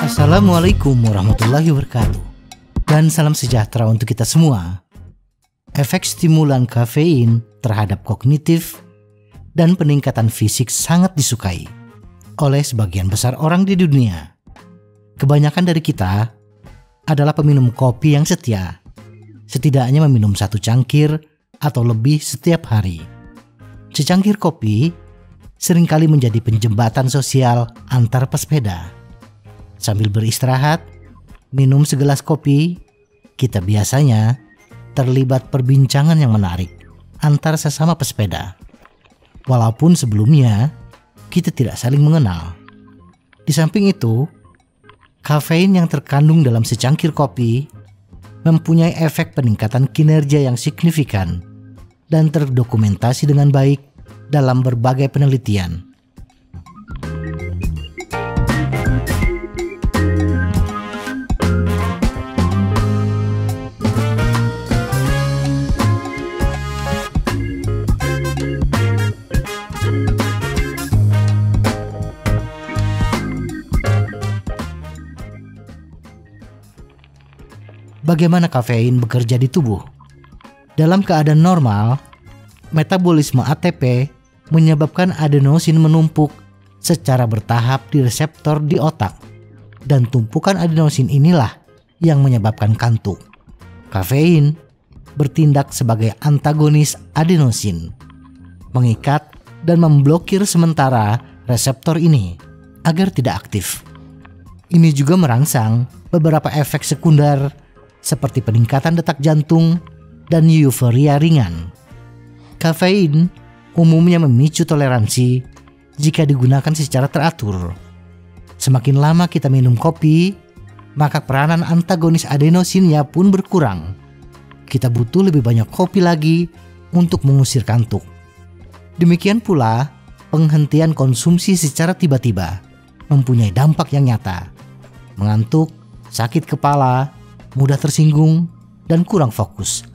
Assalamualaikum warahmatullahi wabarakatuh. Dan salam sejahtera untuk kita semua. Efek stimulan kafein terhadap kognitif dan peningkatan fisik sangat disukai oleh sebagian besar orang di dunia. Kebanyakan dari kita adalah peminum kopi yang setia. Setidaknya meminum 1 cangkir atau lebih setiap hari. Secangkir kopi seringkali menjadi penjembatan sosial antar pesepeda. Sambil beristirahat, minum segelas kopi, kita biasanya terlibat perbincangan yang menarik antar sesama pesepeda. Walaupun sebelumnya kita tidak saling mengenal. Di samping itu, kafein yang terkandung dalam secangkir kopi mempunyai efek peningkatan kinerja yang signifikan dan terdokumentasi dengan baik dalam berbagai penelitian. Bagaimana kafein bekerja di tubuh? Dalam keadaan normal, metabolisme ATP menyebabkan adenosin menumpuk secara bertahap di reseptor di otak. Dan tumpukan adenosin inilah yang menyebabkan kantuk. Kafein bertindak sebagai antagonis adenosin, mengikat dan memblokir sementara reseptor ini agar tidak aktif. Ini juga merangsang beberapa efek sekunder seperti peningkatan detak jantung dan euforia ringan. Kafein umumnya memicu toleransi jika digunakan secara teratur. Semakin lama kita minum kopi, maka peranan antagonis adenosinnya pun berkurang. Kita butuh lebih banyak kopi lagi untuk mengusir kantuk. Demikian pula, penghentian konsumsi secara tiba-tiba mempunyai dampak yang nyata. Mengantuk, sakit kepala, mudah tersinggung, dan kurang fokus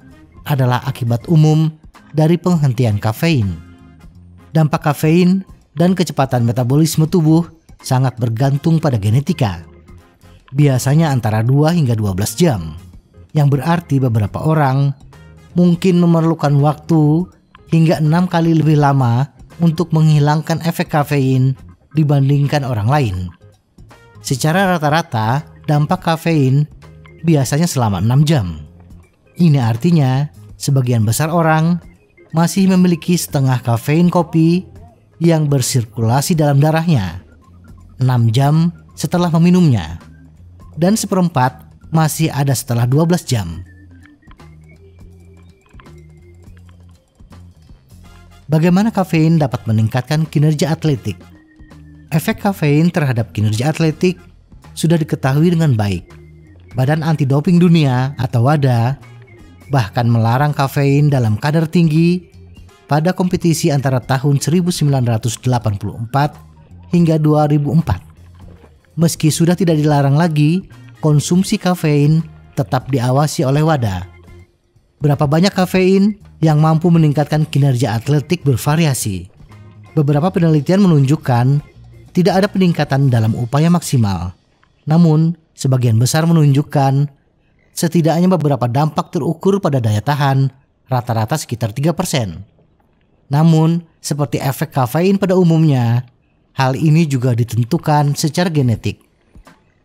adalah akibat umum dari penghentian kafein. Dampak kafein dan kecepatan metabolisme tubuh sangat bergantung pada genetika. Biasanya antara 2 hingga 12 jam, yang berarti beberapa orang mungkin memerlukan waktu hingga 6 kali lebih lama untuk menghilangkan efek kafein dibandingkan orang lain. Secara rata-rata, dampak kafein biasanya selama 6 jam. Ini artinya sebagian besar orang masih memiliki setengah kafein kopi yang bersirkulasi dalam darahnya 6 jam setelah meminumnya, dan seperempat masih ada setelah 12 jam. Bagaimana kafein dapat meningkatkan kinerja atletik? Efek kafein terhadap kinerja atletik sudah diketahui dengan baik. Badan Anti-Doping Dunia atau WADA bahkan melarang kafein dalam kadar tinggi pada kompetisi antara tahun 1984 hingga 2004. Meski sudah tidak dilarang lagi, konsumsi kafein tetap diawasi oleh WADA. Berapa banyak kafein yang mampu meningkatkan kinerja atletik bervariasi. Beberapa penelitian menunjukkan tidak ada peningkatan dalam upaya maksimal. Namun, sebagian besar menunjukkan setidaknya beberapa dampak terukur pada daya tahan, rata-rata sekitar 3%. Namun, seperti efek kafein pada umumnya, hal ini juga ditentukan secara genetik.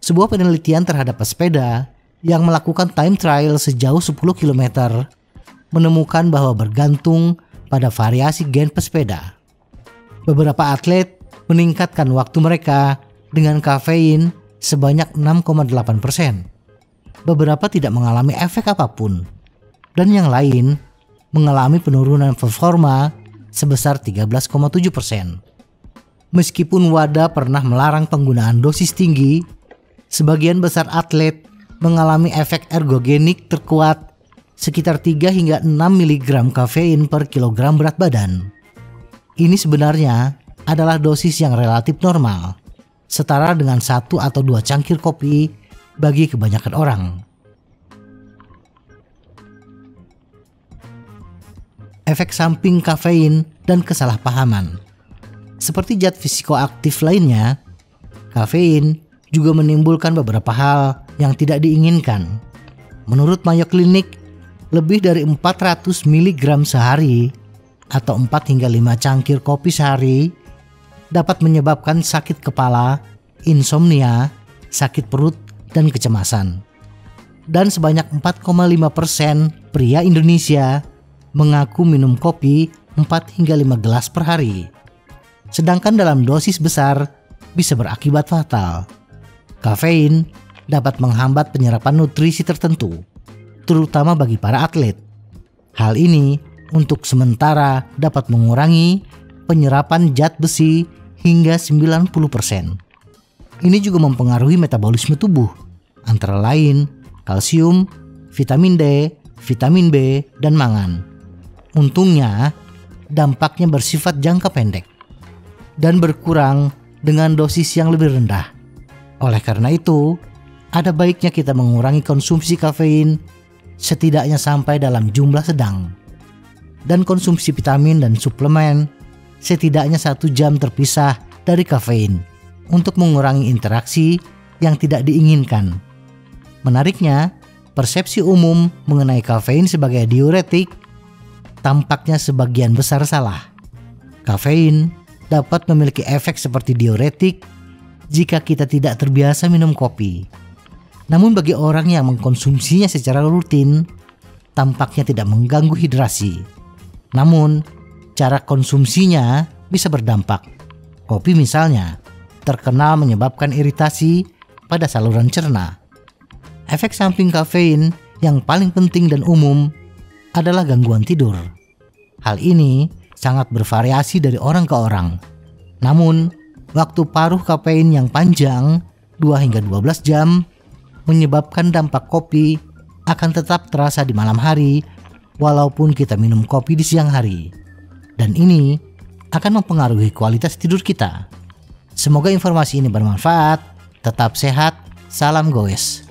Sebuah penelitian terhadap pesepeda yang melakukan time trial sejauh 10 km menemukan bahwa bergantung pada variasi gen pesepeda. Beberapa atlet meningkatkan waktu mereka dengan kafein sebanyak 6,8%. Beberapa tidak mengalami efek apapun, dan yang lain mengalami penurunan performa sebesar 13,7%. Meskipun WADA pernah melarang penggunaan dosis tinggi, sebagian besar atlet mengalami efek ergogenik terkuat sekitar 3 hingga 6 mg kafein per kilogram berat badan. Ini sebenarnya adalah dosis yang relatif normal, setara dengan 1 atau 2 cangkir kopi bagi kebanyakan orang. efek samping kafein, dan kesalahpahaman. Seperti zat psikoaktif lainnya, kafein juga menimbulkan beberapa hal yang tidak diinginkan. Menurut Mayo Clinic, lebih dari 400 mg sehari atau 4 hingga 5 cangkir kopi sehari dapat menyebabkan sakit kepala, insomnia, sakit perut, dan kecemasan. Dan sebanyak 4,5% pria Indonesia mengaku minum kopi 4 hingga 5 gelas per hari. Sedangkan dalam dosis besar bisa berakibat fatal. Kafein dapat menghambat penyerapan nutrisi tertentu, terutama bagi para atlet. Hal ini untuk sementara dapat mengurangi penyerapan zat besi hingga 90%. Ini juga mempengaruhi metabolisme tubuh, antara lain kalsium, vitamin D, vitamin B, dan mangan. Untungnya, dampaknya bersifat jangka pendek dan berkurang dengan dosis yang lebih rendah. Oleh karena itu, ada baiknya kita mengurangi konsumsi kafein setidaknya sampai dalam jumlah sedang. Dan konsumsi vitamin dan suplemen setidaknya 1 jam terpisah dari kafein untuk mengurangi interaksi yang tidak diinginkan. Menariknya, persepsi umum mengenai kafein sebagai diuretik tampaknya sebagian besar salah. Kafein dapat memiliki efek seperti diuretik jika kita tidak terbiasa minum kopi. Namun bagi orang yang mengkonsumsinya secara rutin, tampaknya tidak mengganggu hidrasi. Namun, cara konsumsinya bisa berdampak. Kopi misalnya, terkenal menyebabkan iritasi pada saluran cerna. Efek samping kafein yang paling penting dan umum adalah gangguan tidur. Hal ini sangat bervariasi dari orang ke orang. Namun, waktu paruh kafein yang panjang, 2 hingga 12 jam, menyebabkan dampak kopi akan tetap terasa di malam hari walaupun kita minum kopi di siang hari. Dan ini akan mempengaruhi kualitas tidur kita. Semoga informasi ini bermanfaat. Tetap sehat. Salam goes.